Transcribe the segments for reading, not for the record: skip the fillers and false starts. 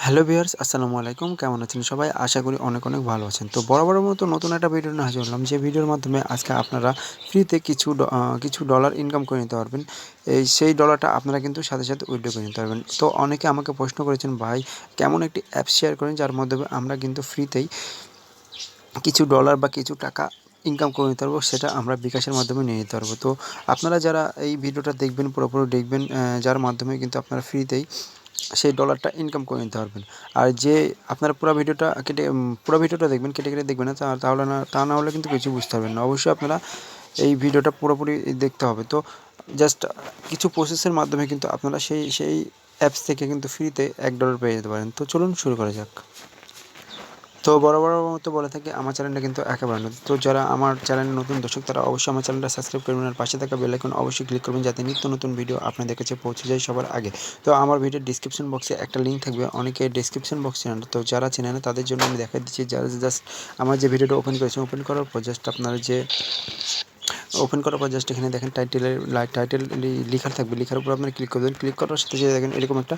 Hello viewers, আসসালামু আলাইকুম। কেমন আছেন সবাই? আশা করি অনেক ভালো আছেন। তো বরাবরের মতো নতুন একটা ভিডিও নিয়ে হাজির হলাম, যে ভিডিওর মাধ্যমে আজকে আপনারা ফ্রিতে কিছু ডলার ইনকাম করে নিতে পারবেন। সেই ডলারটা আপনারা কিন্তু সাথে উইথড্র করে নিতে পারবেন। তো অনেকে আমাকে প্রশ্ন করেছেন, ভাই কেমন একটি অ্যাপ শেয়ার করেন যার মাধ্যমে আমরা কিন্তু ফ্রিতেই কিছু ডলার বা কিছু টাকা ইনকাম করে নিতে পারবো, সেটা আমরা বিকাশের মাধ্যমে নিয়ে নিতে পারবো। তো আপনারা যারা এই ভিডিওটা দেখবেন, পুরোপুরি দেখবেন, যার মাধ্যমে কিন্তু আপনারা ফ্রিতেই সেই ডলারটা ইনকাম করে নিতে পারবেন। আর যে আপনারা পুরো ভিডিওটা দেখবেন, কেটে দেখবেন না, তা না হলে কিন্তু কিছু বুঝতে পারবেন না। অবশ্যই আপনারা এই ভিডিওটা পুরোপুরি দেখতে হবে। তো জাস্ট কিছু প্রসেসের মাধ্যমে কিন্তু আপনারা সেই অ্যাপস থেকে কিন্তু ফ্রিতে $1 পেয়ে যেতে পারেন। তো চলুন শুরু করা যাক। তো বরাবরের মতো বলে থাকি, আমার চ্যানেলটা কিন্তু একেবারে নতুন। তো যারা আমার চ্যানেলের নতুন দর্শক, তারা অবশ্যই আমার চ্যানেলটা সাবস্ক্রাইব করবেন আর পাশে থাকা বেল আইকন অবশ্যই ক্লিক করবেন, যাতে নিত্য নতুন ভিডিও আপনাদের কাছে পৌঁছে যায় সবার আগে। তো আমার ভিডিওর ডিসক্রিপশন বক্সে একটা লিঙ্ক থাকবে, অনেকে ডিসক্রিপশন বক্স চেনেন, তো যারা চেনে না তাদের জন্য আমি দেখাই দিচ্ছি। যারা জাস্ট আমার যে ভিডিওটা ওপেন করার পর জাস্ট আপনারা ওপেন করার পর জাস্ট এখানে দেখেন টাইটেল লেখা থাকবে, লেখার উপর আপনারা ক্লিক করবেন। ক্লিক করার সাথে দেখেন এরকম একটা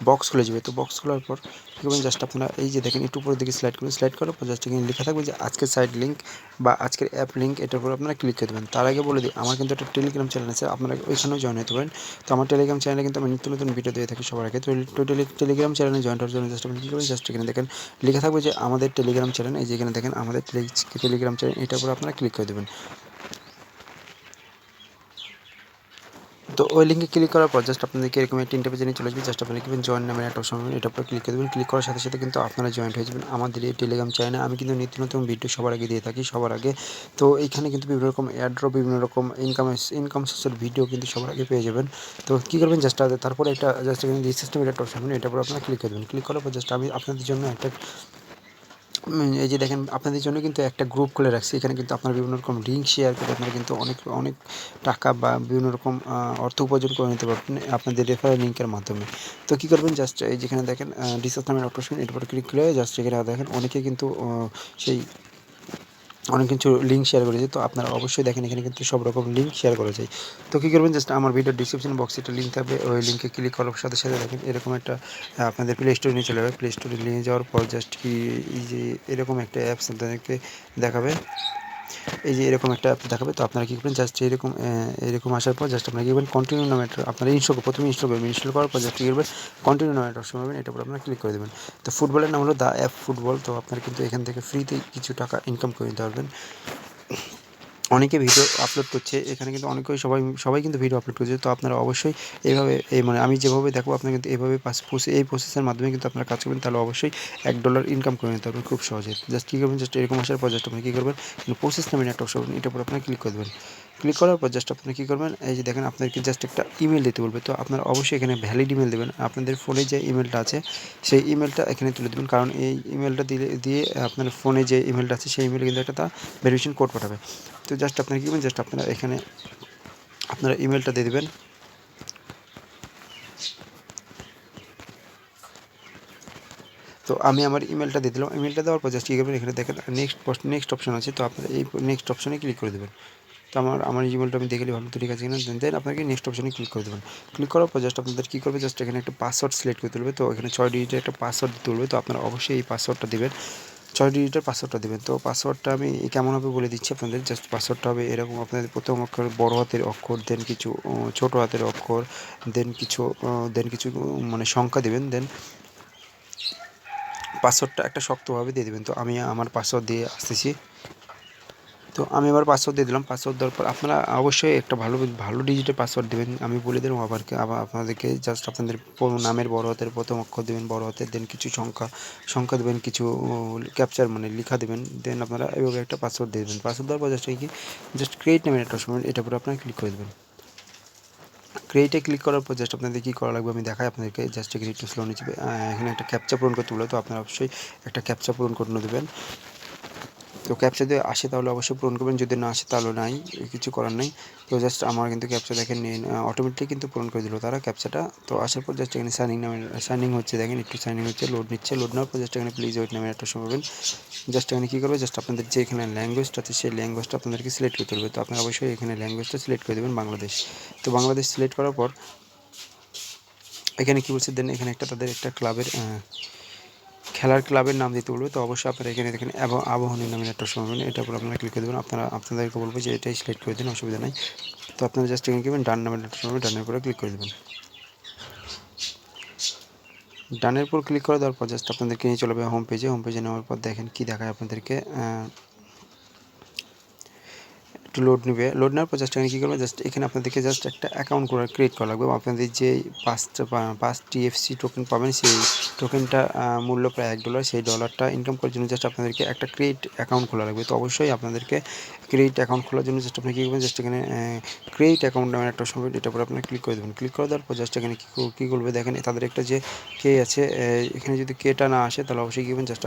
বক্স খুলে যাবে। তো বক্স খোলার পর কী করবেন, জাস্ট আপনারা এই যে দেখেন একটু উপরের দিকে স্লাইড করবেন। স্লাইড করার পর জাস্ট এখানে লেখা থাকবে যে আজকের সাইট লিঙ্ক বা আজকের অ্যাপ লিঙ্ক, এটার উপর আপনারা ক্লিক করে দেবেন। তার আগে বলে দিই, আমার কিন্তু একটা টেলিগ্রাম চ্যানেল আছে, আপনারা ওইখানেও জয়েন হতে পারেন। তো আমার টেলিগ্রাম চ্যানেলে কিন্তু আমি নিত্য নতুন ভিডিও দিয়ে থাকি সবার আগে। তো টেলিগ্রাম চ্যানেলে জয়েন হওয়ার জন্য জাস্ট আপনি কী করবেন, জাস্ট এখানে দেখেন লেখা থাকবে যে আমাদের টেলিগ্রাম চ্যানেল, এই যে এখানে দেখেন আমাদের টেলিগ্রাম চ্যানেল, এটার উপর আপনারা ক্লিক করে দেবেন। তো ওই লিঙ্কে ক্লিক করার পর জাস্ট আপনাদেরকে এরকম একটা ইন্টারভিউ নিয়ে চলে আসবে। জাস্ট আপনারা লিখবেন জয়েন নামের একটা অপশন, এটার উপর ক্লিক করে দেবেন। ক্লিক করার সাথে কিন্তু আপনারা জয়েন্ট হয়ে যাবেন আমাদের এই টেলিগ্রাম চ্যানেলে। আমি কিন্তু নিত্য নতুন ভিডিও সবার আগে দিয়ে থাকি, সবার আগে। তো এইখানে কিন্তু বিভিন্ন রকম এয়ারড্রপ, বিভিন্ন রকম ইনকাম সোর্সের ভিডিও কিন্তু সবার আগে পেয়ে যাবেন। তো কী করবেন, জাস্ট তারপরে একটা জাস্ট এখানে সিস্টেমের একটা অপশন, এটার উপর আপনারা ক্লিক করে দেবেন। ক্লিক করার পর জাস্ট আমি আপনাদের জন্য একটা এই যে দেখেন আপনাদের জন্য কিন্তু একটা গ্রুপ খুলে রাখছি। এখানে কিন্তু আপনারা বিভিন্ন রকম লিঙ্ক শেয়ার করে আপনারা কিন্তু অনেক টাকা বা বিভিন্ন রকম অর্থ উপার্জন করে নিতে পারবেন আপনাদের রেফারেল লিঙ্কের মাধ্যমে। তো কী করবেন, জাস্ট এই যেখানে দেখেন ডিসকাস নামের অপশন, এটার উপর ক্লিক করে জাস্ট এখানে দেখেন অনেকে কিন্তু সেই অনেক কিছু লিঙ্ক শেয়ার করেছে। তো আপনারা অবশ্যই দেখেন এখানে কিন্তু সব রকম লিঙ্ক শেয়ার করা যায়। তো কী করবেন, জাস্ট আমার ভিডিওর ডিসক্রিপশন বক্সে একটা লিঙ্ক থাকবে, ওই লিঙ্কে ক্লিক করার সাথে দেখেন এরকম একটা আপনাদের প্লে স্টোরে নিয়ে চলে যাবে। প্লে স্টোরে নিয়ে যাওয়ার পর জাস্ট এই যে এরকম একটা অ্যাপস আপনাদেরকে দেখাবে, এই যে এরকম একটা অ্যাপ দেখাবে। তো আপনারা কী করবেন, জাস্ট এরকম আসার পর জাস্ট আপনারা কী করবেন, কন্টিনিউ নামে একটা আপনারা প্রথমে ইনস্টল করবেন। ইনস্টল করার পর জাস্ট কী করবেন, কন্টিনিউ নামে একটা অপশন পাবেন, এটার উপর আপনারা ক্লিক করে দেবেন। তো ফুটবলের নাম হলো দ্য অ্যাপ ফুটবল। তো আপনারা কিন্তু এখান থেকে ফ্রিতে কিছু টাকা ইনকাম করে নিতে পারবেন। অনেকে ভিডিও আপলোড করছে এখানে, কিন্তু সবাই কিন্তু ভিডিও আপলোড করছে। তো আপনারা অবশ্যই এইভাবে মানে আমি যেভাবে দেখবো আপনারা কিন্তু এইভাবে এই প্রসেসের মাধ্যমে কিন্তু আপনারা কাজ করবেন, তাহলে অবশ্যই $1 ইনকাম করে নিতে পারবেন খুব সহজে। জাস্ট কী করবেন, জাস্ট এরকম আসার পর জাস্ট আপনি কী করবেন, প্রসেস নামের একটা অপশন, এটার উপর আপনারা ক্লিক করে দেবেন। ক্লিক করার পর জাস্ট আপনারা কী করবেন, এই যে দেখেন আপনাদেরকে জাস্ট একটা ইমেল দিতে বলবে। তো আপনারা অবশ্যই এখানে ভ্যালিড ইমেল দেবেন। আপনাদের ফোনে যে ইমেলটা আছে সেই ইমেলটা এখানে তুলে দেবেন, কারণ এই ইমেলটা দিয়ে আপনার ফোনে যে ইমেলটা আছে সেই ইমেলে কিন্তু একটা ভেরিফিকেশন কোড পাঠাবে। তো জাস্ট আপনারা কী করবেন, জাস্ট আপনারা এখানে আপনারা ইমেলটা দিয়ে দেবেন। তো আমি আমার ইমেলটা দিয়ে দিলাম। ইমেলটা দেওয়ার পর জাস্ট কী করবেন, এখানে দেখেন নেক্সট অপশন আছে। তো আপনারা এই নেক্সট অপশনে ক্লিক করে দেবেন। তো আমার ইমেলটা আমি দেখে ভালো, তো ঠিক আছে কিনা, দেন আপনাকে নেক্সট অপশনে ক্লিক করে দেবেন। ক্লিক করার পর জাস্ট আপনাদের কী করবে, জাস্ট এখানে একটা পাসওয়ার্ড সিলেক্ট করে তুলবে। তো এখানে 6 ডিজিটের একটা পাসওয়ার্ড দিতে বলবে। তো আপনারা অবশ্যই এই পাসওয়ার্ডটা দেবেন, 6 ডিজিটের পাসওয়ার্ডটা দেবেন। তো পাসওয়ার্ডটা আমি কেমন হবে বলে দিচ্ছি আপনাদের। জাস্ট পাসওয়ার্ডটা হবে এরকম, আপনাদের প্রথম অক্ষর বড় হাতের অক্ষর, দেন কিছু ছোটো হাতের অক্ষর, দেন কিছু মানে সংখ্যা দেবেন, দেন পাসওয়ার্ডটা একটা শক্তভাবে দিয়ে দেবেন। তো আমি আমার পাসওয়ার্ড দিয়ে আসতেছি। তো আমি এবার পাসওয়ার্ড দিয়ে দিলাম। পাসওয়ার্ড দেওয়ার পর আপনারা অবশ্যই একটা ভালো ডিজিটের পাসওয়ার্ড দেবেন। আমি বলে দিলাম আবার আপনাদেরকে, জাস্ট আপনাদের নামের বড় হাতের প্রথম অক্ষর দেবেন বড় হাতের, দেন কিছু সংখ্যা দেবেন, কিছু ক্যাপচার মানে লেখা দেবেন, দেন আপনারা এভাবে একটা পাসওয়ার্ড দিয়ে দেবেন। পাসওয়ার্ড দেওয়ার পর জাস্ট ক্রিয়েট নামের একটা সময় এটার উপরে আপনারা ক্লিক করে দেবেন। ক্রিয়েটে ক্লিক করার পর জাস্ট আপনাদের কী করা লাগবে আমি দেখাই আপনাদেরকে। জাস্ট একটু স্লো নিচে এখানে একটা ক্যাপচা পূরণ করতে বলে। তো আপনারা অবশ্যই একটা ক্যাপচা পূরণ করে দেবেন। তো ক্যাপচা যদি আসে তাহলে অবশ্যই পূরণ করবেন, যদি না আসে তাহলে নাই, কিছু করার নেই। তো জাস্ট আমার কিন্তু ক্যাপচা দেখেন অটোমেটিক কিন্তু পূরণ করে দিল তারা ক্যাপচাটা। তো আসার পর জাস্ট এখানে সাইনিং হচ্ছে, দেখেন একটু সাইনিং হচ্ছে, লোড নেওয়ার পর জাস্ট এখানে প্লিজ ওয়েট নামের একটা সময় পাবেন। জাস্ট এখানে কী করবে, জাস্ট আপনাদের যে এখানে ল্যাঙ্গুয়েজটা আছে সেই ল্যাঙ্গুয়েজটা আপনাদেরকে সিলেক্ট করতে হবে। তো আপনারা অবশ্যই এখানে ল্যাঙ্গুয়েজটা সিলেক্ট করে দেবেন বাংলাদেশ। তো বাংলাদেশ সিলেক্ট করার পর এখানে কী বলছে, দেন এখানে তাদের একটা ক্লাবের খেলার ক্লাবের নাম দিতে বলবে। তো অবশ্যই আপনারা এখানে দেখেন আবাহনী নামের একটা অপশন পাবেন, এটার উপর আপনারা ক্লিক করে দেবেন। আপনাদেরকে বলবো যে এটাই সিলেক্ট করে দিন, অসুবিধা নাই। তো আপনারা জাস্ট এখানে করবেন ডান নামের একটা অপশন পাবেন, ডানের উপরে ক্লিক করে দেবেন। ডানের উপর ক্লিক করে দেওয়ার পর জাস্ট আপনাদেরকে নিয়ে চলে যাবে হোম পেজে নেওয়ার পর দেখেন কি দেখায় আপনাদেরকে। একটু লোড নেওয়ার পর জাস্ট এখানে কী করবেন, জাস্ট এখানে আপনাদেরকে জাস্ট একটা অ্যাকাউন্ট ক্রিয়েট করা লাগবে। আপনাদের যে 5টি এফসি টোকেন পাবেন, সেই টোকেনটা মূল্য প্রায় $1, সেই ডলারটা ইনকাম করার জন্য জাস্ট আপনাদেরকে একটা ক্রিয়েট অ্যাকাউন্ট খোলা লাগবে। তো অবশ্যই আপনাদেরকে ক্রিয়েট অ্যাকাউন্ট খোলার জন্য জাস্ট আপনি কী করবেন, জাস্ট এখানে ক্রিয়েট অ্যাকাউন্ট নামের একটা অপশন পাবেন, এটার উপর আপনি ক্লিক করে দেবেন। ক্লিক করে দেওয়ার পর জাস্ট এখানে কী করবে দেখেন, তাদের একটা যে কে আছে, এখানে যদি কেটা না আসে তাহলে অবশ্যই কী করবেন, জাস্ট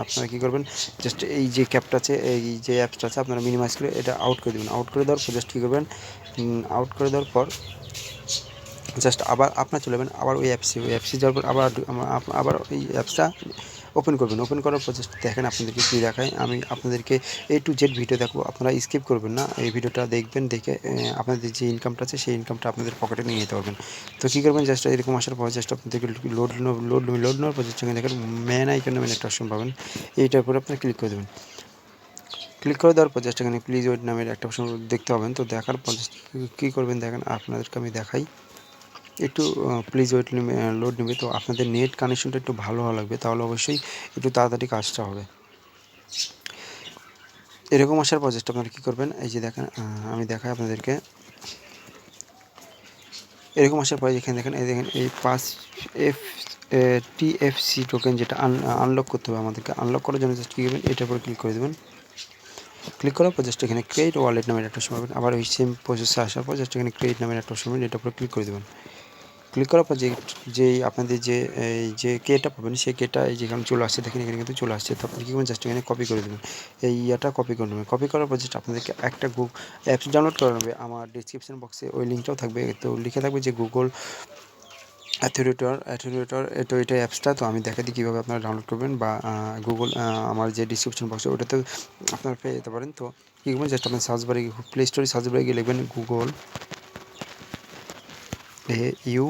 আপনারা কী করবেন, জাস্ট এই যে ক্যাপটা আছে, এই যে অ্যাপসটা আছে আপনারা মিনিমাইজ করে এটা আউট করে দেবেন। আউট করে দেওয়ার পর জাস্ট কী করবেন, আউট করে দেওয়ার পর জাস্ট আবার আপনার চলে যাবেন আবার ওই অ্যাপসে যাওয়ার পর আবার ওই অ্যাপসটা ওপেন করবেন। ওপেন করার পর জাস্ট দেখেন আপনাদেরকে কী দেখায়। আমি আপনাদেরকে A to Z ভিডিও দেখাবো, আপনারা স্কিপ করবেন না, এই ভিডিওটা দেখবেন, দেখে আপনাদের যে ইনকামটা আছে সেই ইনকামটা আপনাদের পকেটে নিয়ে যেতে পারবেন। তো কী করবেন, জাস্ট এরকম আসার পর জাস্ট আপনাদেরকে লোড নেওয়ার পর জাস্ট দেখেন ম্যান আইকন নামের একটা অপশন পাবেন, এইটার উপরে আপনারা ক্লিক করে দেবেন। ক্লিক করে দেওয়ার পর জাস্ট এখানে প্লিজ ওয়েট নামের একটা অপশন দেখতে পাবেন। তো দেখার পর কী করবেন দেখেন, আপনাদেরকে আমি দেখাই, একটু প্লিজ ওয়েট লোড নেবে। তো আপনাদের নেট কানেকশনটা একটু ভালো হওয়া লাগবে, তাহলে অবশ্যই একটু তাড়াতাড়ি কাজটা হবে। এরকম আসার পর জাস্ট আপনারা কী করবেন, এই যে দেখেন আমি দেখাই আপনাদেরকে। এরকম আসার পরে যেখানে দেখেন এই 5 TFC টোকেন যেটা আনলক করতে হবে আমাদেরকে। আনলক করার জন্য জাস্ট কী করবেন, এটার উপরে ক্লিক করে দেবেন। ক্লিক করার পর জাস্ট এখানে ক্রিয়েট ওয়ালেট নামের একটা অপশন পাবেন। আবার ওই সেম প্রসেসে আসার পর জাস্ট এখানে ক্রিয়েট নামের একটা অপশন পাবেন, এটার উপরে ক্লিক করে দেবেন। ক্লিক করার পর যেই আপনাদের এই যে কেটা পাবেন, সেই কেটা এই যেখানে চলে আসছে দেখেন, এখানে কিন্তু চলে আসছে। তো আপনি কী করবেন, জাস্ট এখানে কপি করে দেবেন, এই ইয়াটা কপি করে নেবেন। কপি করার পর জাস্ট আপনাদেরকে একটা অ্যাপস ডাউনলোড করে নেবে। আমার ডিসক্রিপশন বক্সে ওই লিঙ্কটাও থাকবে, তো লিখে থাকবে যে গুগল অ্যাথরিটর। তো এটা অ্যাপসটা তো আমি দেখা দিই কীভাবে আপনারা ডাউনলোড করবেন, বা গুগল আমার যে ডিসক্রিপশন বক্সে ওটাতে আপনারা পেয়ে যেতে পারেন। তো কী করবেন, জাস্ট আপনার সার্চ বারে প্লে স্টোরে সার্চ বারে গিয়ে লিখবেন গুগল AU,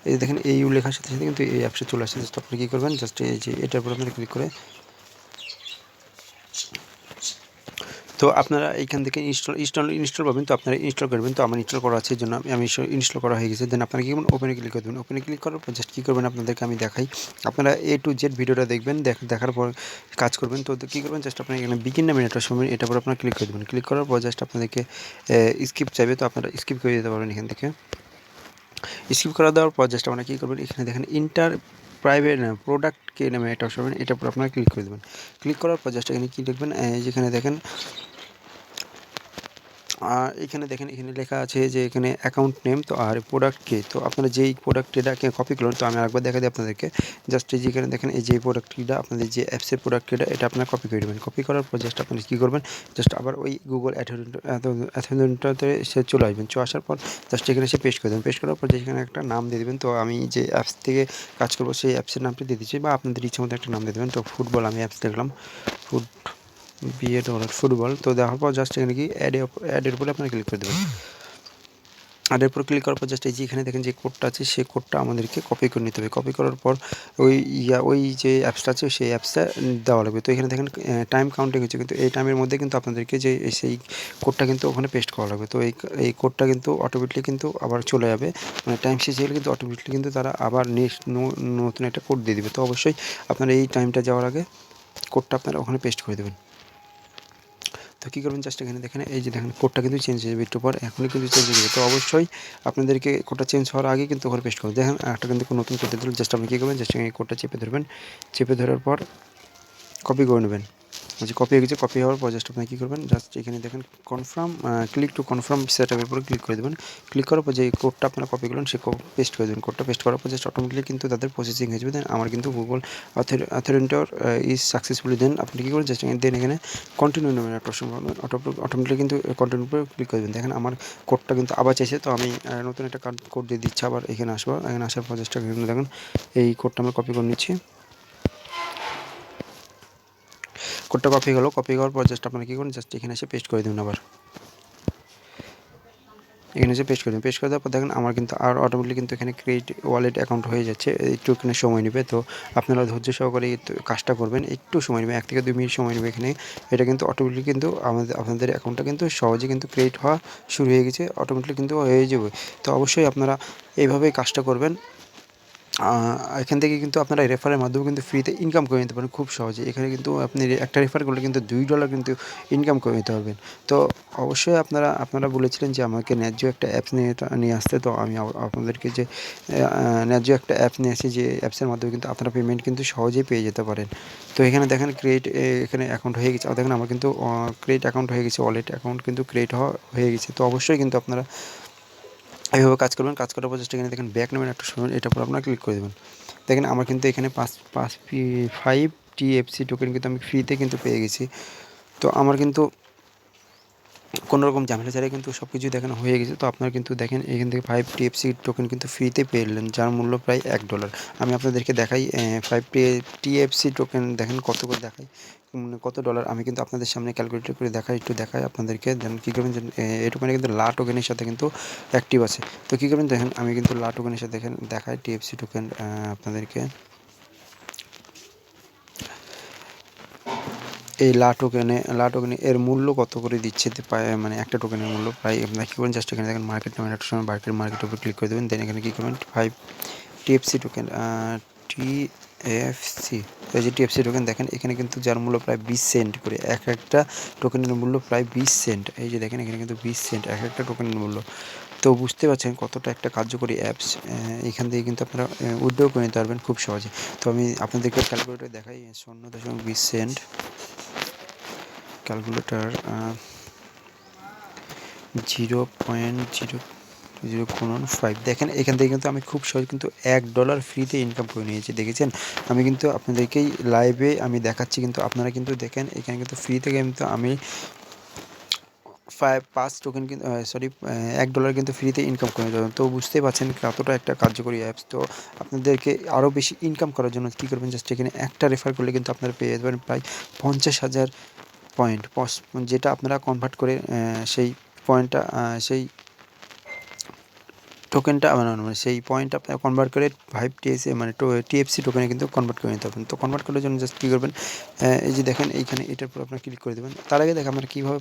এই দেখেন AU লেখার সাথে সাথে কিন্তু এই অ্যাপসে চলে আসছে। জাস্ট আপনি কী করবেন, জাস্ট এই যে এটার উপর আপনারা ক্লিক করে, তো আপনারা এইখান থেকে ইনস্টল পাবেন। তো আপনারা ইনস্টল করবেন, তো আমার ইনস্টল করা আছে, এই জন্য আমি ইনস্টল করা হয়ে গেছে। দেন আপনারা কী করবেন, ওপেনে ক্লিক করে দেবেন। ওপেনে ক্লিক করার পর জাস্ট কী করবেন, আপনাদেরকে আমি দেখাই, আপনারা A to Z ভিডিওটা দেখবেন, দেখার পর কাজ করবেন। তো কী করবেন, জাস্ট আপনারা এখানে বিগিন নামের একটা সময় এটার উপর আপনারা ক্লিক করে দেবেন। ক্লিক করার পর জাস্ট আপনাদেরকে স্কিপ চাইবে, তো আপনারা স্কিপ করে দিতে পারবেন। এখান থেকে স্কিপ করে দেওয়ার পর জাস্ট আপনারা কী করবেন, এখানে দেখেন প্রাইভেট প্রোডাক্ট কে নামে একটা অপশন পাবেন, এটার উপর আপনারা ক্লিক করে দেবেন। ক্লিক করার পর জাস্ট এখানে কী দেখবেন, যেখানে দেখেন এখানে দেখেন, এখানে লেখা আছে যে এখানে অ্যাকাউন্ট নেম, তো আর প্রোডাক্ট কে। তো আপনারা যেই প্রোডাক্টটাকে কপি করলেন, তো আমি আরেকবার দেখা দিই আপনাদেরকে, জাস্ট এই যেখানে দেখেন এই যে প্রোডাক্টটা আপনাদের যে অ্যাপসের প্রোডাক্টটা, এটা আপনারা কপি করে দেবেন। কপি করার পর জাস্ট আপনারা কী করবেন, জাস্ট আবার ওই গুগল অ্যাথেন্টাতে সে চলে আসবেন। আসার পর জাস্ট এখানে এসে পেস্ট করে দেবেন। পেস্ট করার পর যেখানে একটা নাম দিয়ে দেবেন। তো আমি যে অ্যাপস থেকে কাজ করবো সেই অ্যাপসের নামটি দিয়ে দিচ্ছি, বা আপনাদের ইচ্ছা মতো একটা নাম দিয়ে দেবেন। তো ফুটবল আমি অ্যাপস দেখলাম, ফুটবল। তো দেওয়ার পর জাস্ট এখানে কি অ্যাডের উপরে আপনারা ক্লিক করে দেবেন। অ্যাডের উপর ক্লিক করার পর জাস্ট এই যে এখানে দেখেন যে কোডটা আছে, সেই কোডটা আমাদেরকে কপি করে নিতে হবে। কপি করার পর ওই যে অ্যাপসটা আছে সেই অ্যাপসটা দেওয়া লাগবে। তো এখানে দেখেন টাইম কাউন্টিং হচ্ছে, কিন্তু এই টাইমের মধ্যে কিন্তু আপনাদেরকে যে সেই কোডটা কিন্তু ওখানে পেস্ট করা লাগবে। তো এই কোডটা কিন্তু অটোমেটিকলি কিন্তু আবার চলে যাবে, মানে টাইম শেষ হয়ে গেলে কিন্তু অটোমেটিকলি কিন্তু তারা আবার নেক্সট নতুন একটা কোড দিয়ে দিবে। তো অবশ্যই আপনারা এই টাইমটা যাওয়ার আগে কোডটা আপনারা ওখানে পেস্ট করে দেবেন। তো কী করবেন, জাস্ট এখানে দেখেন এই যে দেখেন কোডটা কিন্তু চেঞ্জ হয়ে যাবে একটু পর, এখনই কিন্তু চেঞ্জ হয়ে যাবে। তো অবশ্যই আপনাদেরকে কোডটা চেঞ্জ হওয়ার আগে কিন্তু ওখানে পেস্ট করবেন। দেখেন একটা কিন্তু নতুন কোড দিল, জাস্ট আপনি কী করবেন, জাস্ট এই কোডটা চেপে ধরবেন। চেপে ধরার পর কপি করে নেবেন। যে কপি হয়ে গেছে, কপি হওয়ার পর জাস্ট আপনি কী করবেন, জাস্ট এখানে দেখেন ক্লিক টু কনফার্ম সেটআপের উপরে ক্লিক করে দেবেন। ক্লিক করার পর যে কোডটা আপনারা কপি করলেন সেই পেস্ট করে দেবেন। কোডটা পেস্ট করার পর জাস্ট অটোমেটিকলি কিন্তু তাদের প্রসেসিং হয়ে যাবে। দেন আমার কিন্তু গুগল অথেন্টিকেটর ইজ সাকসেসফুলি। দেন আপনি কী করবেন, জাস্ট দেন এখানে কন্টিনিউ নামের একটা অপশন পাবেন, অটোমেটিকলি কিন্তু কন্টিনিউ উপরে ক্লিক করে দেবেন। দেখেন আমার কোডটা কিন্তু আবার চাইছে, তো আমি নতুন একটা কোড দিয়ে দিচ্ছি। আবার এখানে আসবো, এখানে আসার পর জাস্ট এখানে দেখেন এই কোডটা আমি কপি করে নিচ্ছি। কোডটা কপি হলো, কপি হওয়ার পর জাস্ট আপনারা কী করুন, জাস্ট এখানে এসে পেস্ট করে দেবেন। আবার এখানে যে পেস্ট করে দেবেন, পেস্ট করে দেওয়ার পর দেখেন আমার কিন্তু আর অটোমেটিক কিন্তু এখানে ক্রিয়েট ওয়ালেট অ্যাকাউন্ট হয়ে যাচ্ছে। একটুখানি সময় নেবে, তো আপনারা ধৈর্য সহকারে কাজটা করবেন, একটু সময় নেবে, 1 থেকে 2 মিনিট সময় নেবে এখানে। এটা কিন্তু অটোমেটিক কিন্তু আপনাদের অ্যাকাউন্টটা কিন্তু সহজে কিন্তু ক্রিয়েট হওয়া শুরু হয়ে গেছে, অটোমেটিক কিন্তু হয়ে যাবে। তো অবশ্যই আপনারা এইভাবেই কাজটা করবেন। এখান থেকে কিন্তু আপনারা রেফারের মাধ্যমে কিন্তু ফ্রিতে ইনকাম করে নিতে পারেন খুব সহজে। এখানে কিন্তু আপনি একটা রেফার করলে কিন্তু $2 কিন্তু ইনকাম করে নিতে পারবেন। তো অবশ্যই আপনারা বলেছিলেন যে আমাকে ন্যায্য একটা অ্যাপস নিয়ে আসতে, তো আমি আপনাদেরকে যে ন্যায্য একটা অ্যাপ নিয়ে আসি, যে অ্যাপসের মাধ্যমে কিন্তু আপনারা পেমেন্ট কিন্তু সহজেই পেয়ে যেতে পারেন। তো এখানে দেখেন এখানে অ্যাকাউন্ট হয়ে গেছে। দেখেন আমার কিন্তু ক্রিয়েট অ্যাকাউন্ট হয়ে গেছে, ওয়ালেট অ্যাকাউন্ট কিন্তু ক্রিয়েট হয়ে গেছে। তো অবশ্যই কিন্তু আপনারা এইভাবে কাজ করবেন। কাজ করার পর জাস্ট এখানে দেখেন ব্যাক নামের একটা সময়, এটার উপর আপনারা ক্লিক করে দেবেন। দেখেন আমার কিন্তু এখানে 5 TFC টোকেন কিন্তু আমি ফ্রিতে কিন্তু পেয়ে গেছি। তো আমার কিন্তু কোনো রকম ঝামেলা ছাড়াই কিন্তু সব কিছুই দেখেন হয়ে গেছে। তো আপনারা কিন্তু দেখেন এখান থেকে 5 TFC টোকেন কিন্তু ফ্রিতে পেলেন, যার মূল্য প্রায় $1। আমি আপনাদেরকে দেখাই 5 TFC টোকেন দেখেন কত করে দেখাই, কত ডলার। আমি কিন্তু আপনাদের সামনে ক্যালকুলেট করে দেখাই আপনাদেরকে। দেন কী করবেন, যে এই টোকেনে কিন্তু লা টোকেনের সাথে কিন্তু অ্যাক্টিভ আছে। তো কী করবেন দেখেন, আমি কিন্তু লা টোকেনের সাথে দেখাই TFC টোকেন আপনাদেরকে। এই লা টোকেনে এর মূল্য কত করে দিচ্ছে, মানে একটা টোকেনের মূল্য প্রায়, আপনারা কী করবেন জাস্ট এখানে দেখেন মার্কেট নামের একটা সময় মার্কেটের উপর ক্লিক করে দেবেন। দেন এখানে কী করবেন 5 TFC টোকেন, TFC, এই যে TFC টোকেন দেখেন এখানে কিন্তু যার মূল্য প্রায় 20 সেন্ট করে, একটা টোকেনের মূল্য প্রায় 20 সেন্ট। এই যে দেখেন এখানে কিন্তু 20 সেন্ট একটা টোকেনের মূল্য। তো বুঝতে পারছেন কতটা একটা কার্যকরী অ্যাপস। এখান থেকে কিন্তু আপনারা উইথড্র করে নিতে পারবেন খুব সহজে। তো আমি আপনাদেরকে ক্যালকুলেটর দেখাই, 0.20 সেন্ট ক্যালকুলেটর, 0.00 দেখেন এখান থেকে কিন্তু আমি খুব সহজ কিন্তু $1 ফ্রিতে ইনকাম করে নিয়েছি, দেখেছেন। আমি কিন্তু আপনাদেরকেই লাইভে আমি দেখাচ্ছি, কিন্তু আপনারা কিন্তু দেখেন এখানে কিন্তু ফ্রিতে কিন্তু আমি 5 টোকেন কিন্তু $1 কিন্তু ফ্রিতে ইনকাম করে নিতে পারবেন। তো বুঝতেই পারছেন কতটা একটা কার্যকরী অ্যাপস। তো আপনাদেরকে আরও বেশি ইনকাম করার জন্য কী করবেন, জাস্ট এখানে একটা রেফার করলে কিন্তু আপনারা পেয়ে যাবেন প্রায় 50,000 পয়েন্ট, যেটা আপনারা কনভার্ট করে সেই পয়েন্টটা সেই টোকেনটা মানে সেই পয়েন্ট আপনারা কনভার্ট করে 5 TFC টোকেনে কিন্তু কনভার্ট করে নিতে পারবেন। তো কনভার্ট করার জন্য জাস্ট কী করবেন, এই যে দেখেন এইখানে এটার উপর আপনারা ক্লিক করে দেবেন। তার আগে দেখেন আপনারা কীভাবে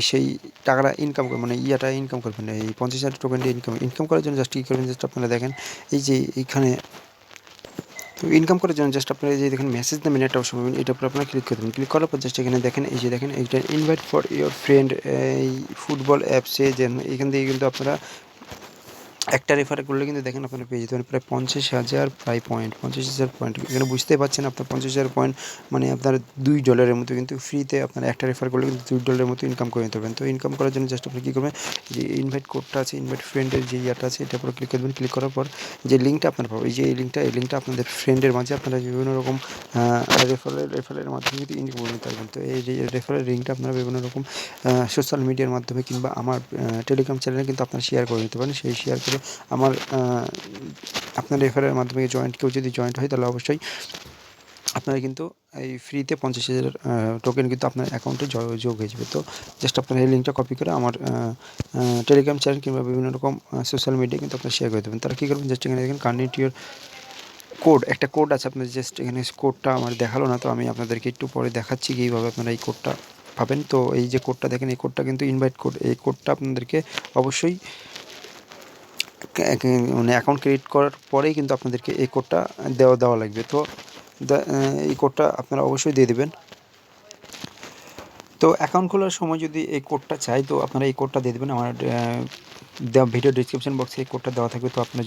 সেই টাকাটা ইনকাম করবেন, মানে ইনকাম করবেন, এই 50,000 টোকেনটা ইনকাম করার জন্য জাস্ট কী করবেন, জাস্ট আপনারা দেখেন এই যে এইখানে, তো ইনকাম করার জন্য জাস্ট আপনারা এই যে দেখেন মেসেজ নামের একটা অপশন পাবেন, এটার উপর আপনারা ক্লিক করে দেবেন। ক্লিক করার পর জাস্ট এখানে দেখেন এই যে দেখেন এইটা ইনভাইট ফর ইওর ফ্রেন্ড, এই ফুটবল অ্যাপসে যেন এখান থেকে কিন্তু আপনারা একটা রেফার করলে কিন্তু দেখেন আপনারা পেয়ে যেতে পারেন প্রায় 50,000 পয়েন্ট, 50,000 পয়েন্ট। এখানে বুঝতেই পারছেন আপনার 50,000 পয়েন্ট মানে আপনার $2 মতো কিন্তু ফ্রিতে আপনার একটা রেফার করলে কিন্তু $2 মতো ইনকাম করে নিতে পারবেন। তো ইনকাম করার জন্য জাস্ট আপনি কী করবেন, যে ইনভাইট কোডটা আছে, ইনভাইট ফ্রেন্ডের যে ইয়াটা আছে, এটার উপর ক্লিক করবেন। ক্লিক করার পর যে লিঙ্কটা আপনারা পাবেন, এই লিঙ্কটা আপনাদের ফ্রেন্ডের মাঝে আপনারা বিভিন্ন রকম রেফারেলের মাধ্যমে কিন্তু ইনকাম করে নিতে পারবেন। তো এই রেফারেল লিঙ্কটা আপনারা বিভিন্ন রকম সোশ্যাল মিডিয়ার মাধ্যমে কিংবা আমার টেলিগ্রাম চ্যানেলে কিন্তু আপনারা শেয়ার করে নিতে পারেন। সেই শেয়ার করে আমার আপনার রেফারের মাধ্যমে কেউ যদি জয়েন্ট হয়, তাহলে অবশ্যই আপনারা কিন্তু এই ফ্রিতে 50,000 টোকেন কিন্তু আপনার অ্যাকাউন্টে যোগ হয়ে যাবে। তো জাস্ট আপনারা এই লিঙ্কটা কপি করে আমার টেলিগ্রাম চ্যানেল কিংবা বিভিন্ন রকম সোশ্যাল মিডিয়ায় কিন্তু আপনারা শেয়ার করে দেবেন। তারা কী করবেন, জাস্ট এখানে দেখেন কানেক্ট ইউর একটা কোড আছে, আপনার জাস্ট এখানে কোডটা আমার দেখালো না, তো আমি আপনাদেরকে একটু পরে দেখাচ্ছি কীভাবে আপনারা এই কোডটা পাবেন। তো এই যে কোডটা দেখেন, এই কোডটা কিন্তু ইনভাইট কোড, এই কোডটা আপনাদেরকে অবশ্যই মানে অ্যাকাউন্ট ক্রিয়েট করার পরেই কিন্তু আপনাদেরকে এই কোডটা দেওয়া লাগবে। তো এই কোডটা আপনারা অবশ্যই দিয়ে দেবেন। তো অ্যাকাউন্ট খোলার সময় যদি এই কোডটা চাই, তো আপনারা এই কোডটা দিয়ে দেবেন। আমার ভিডিও ডিসক্রিপশন বক্সে এই কোডটা দেওয়া থাকবে। তো আপনারা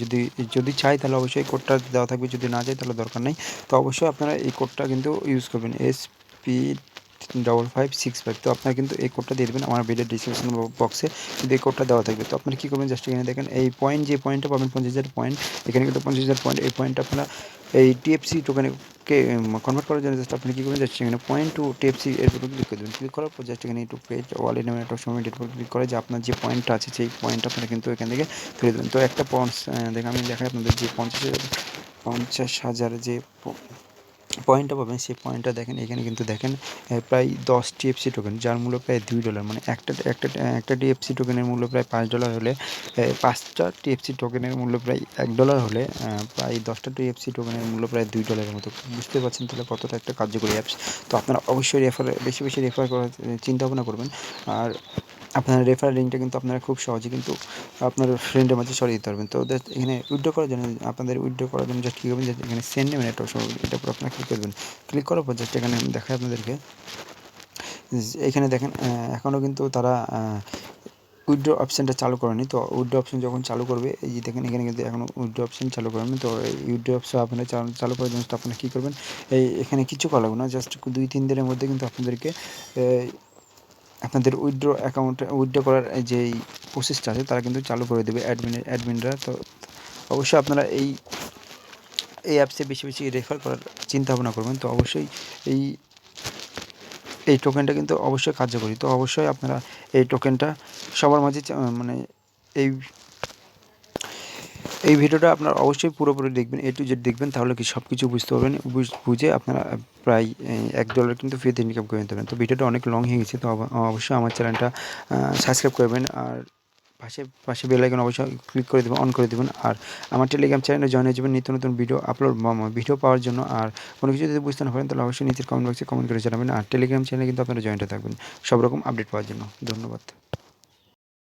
যদি চাই তাহলে অবশ্যই এই কোডটা দেওয়া থাকবে, যদি না চাই তাহলে দরকার নেই। তো অবশ্যই আপনারা এই কোডটা কিন্তু ইউজ করবেন, SP5565। তো আপনারা কিন্তু এই কোডটা দিয়ে দেবেন। আমার ভিডিও ডিসক্রিপশন বক্সে কিন্তু এই কোডটা দেওয়া থাকবে। তো আপনারা কী করবেন, জাস্ট এখানে দেখেন এই যে পয়েন্টটা পাবেন 50,000 পয়েন্ট, এখানে কিন্তু 50,000 পয়েন্ট, এই পয়েন্টটা আপনারা এই TFC টোকেনে কনভার্ট করার জন্য জাস্ট আপনি কী করবেন, জাস্ট এখানে পয়েন্ট টু TFC এর উপর ক্লিক করে দেবেন। ক্লিক করার পর জাস্ট এখানে একটু পেজ ওয়ালেট নামের একটা সময় এর উপর ক্লিক করে যে আপনার যে পয়েন্টটা আছে সেই পয়েন্টটা আপনারা কিন্তু এখান থেকে তুলে দেবেন। তো একটা পয়েন্টস আমি দেখাই আপনাদের যে 50,000 যে পয়েন্টটা পাবেন, সেই পয়েন্টটা দেখেন এখানে কিন্তু দেখেন প্রায় 10 টিএফসি টোকেন, যার মূল্য প্রায় $2, মানে একটা টিএফসি টোকেনের মূল্য প্রায় $5 হলে 5টা টিএফসি টোকেনের মূল্য প্রায় $1 হলে প্রায় 10টা টিএফসি টোকেনের মূল্য প্রায় $2 মতো। বুঝতে পারছেন তাহলে কতটা একটা কার্যকরী অ্যাপস। তো আপনারা অবশ্যই বেশি বেশি রেফার করার চিন্তা ভাবনা করবেন। আর আপনার রেফারেল লিঙ্কটা কিন্তু আপনারা খুব সহজে কিন্তু আপনার ফ্রেন্ডের মাঝে ছড়িয়ে দিতে পারবেন। তো এখানে উইথড্র করার জন্য আপনাদের উইথড্র করার জন্য জাস্ট কী করবেন, যে এখানে সেন্ড নেবেন একটা অপশন, এটার উপর আপনারা ক্লিক করবেন। ক্লিক করার পর জাস্ট এখানে আমি দেখাই আপনাদেরকে, এখানে দেখেন এখনও কিন্তু তারা উইথড্র অপশানটা চালু করেনি। তো উইথড্র অপশান যখন চালু করবে, এই যে দেখেন এখানে কিন্তু এখনও উইথড্র অপশান চালু করেনি। তো এই উইথড্র অপশান আপনারা চালু করার জন্য আপনারা কী করবেন, এখানে কিছু করা লাগবে না, জাস্ট 2-3 দিনের মধ্যে কিন্তু আপনাদেরকে আপনাদের উইথড্র অ্যাকাউন্টে উইথড্র করার যেই প্রসেসটা আছে তারা কিন্তু চালু করে দেবে অ্যাডমিনরা। তো অবশ্যই আপনারা এই অ্যাপসে বেশি বেশি রেফার করার চিন্তা ভাবনা করবেন। তো অবশ্যই এই টোকেনটা কিন্তু অবশ্যই কার্যকরী। তো অবশ্যই আপনারা এই টোকেনটা সবার মাঝে মানে এই ভিডিওটা আপনারা অবশ্যই পুরোপুরি দেখবেন, A to Z দেখবেন, তাহলে কি সব কিছু বুঝতে পারবেন। বুঝে আপনারা প্রায় $1 কিন্তু ফ্রিতে ইনকাম করে নিতে পারেন। তো ভিডিওটা অনেক লং হয়ে গেছে, তো অবশ্যই আমার চ্যানেলটা সাবস্ক্রাইব করবেন, আর পাশে বেল আইকন অবশ্যই ক্লিক করে দেবেন, অন করে দেবেন। আর আমার টেলিগ্রাম চ্যানেলে জয়েন হয়ে যাবেন নিত্য নতুন ভিডিও আপলোড ভিডিও পাওয়ার জন্য। আর কোনো কিছু যদি বুঝতে না পারেন তাহলে অবশ্যই নিচের কমেন্ট বক্সে কমেন্ট করে জানাবেন। আর টেলিগ্রাম চ্যানেলে কিন্তু আপনারা জয়েন্ট হয়ে থাকবেন সব রকম আপডেট পাওয়ার জন্য। ধন্যবাদ।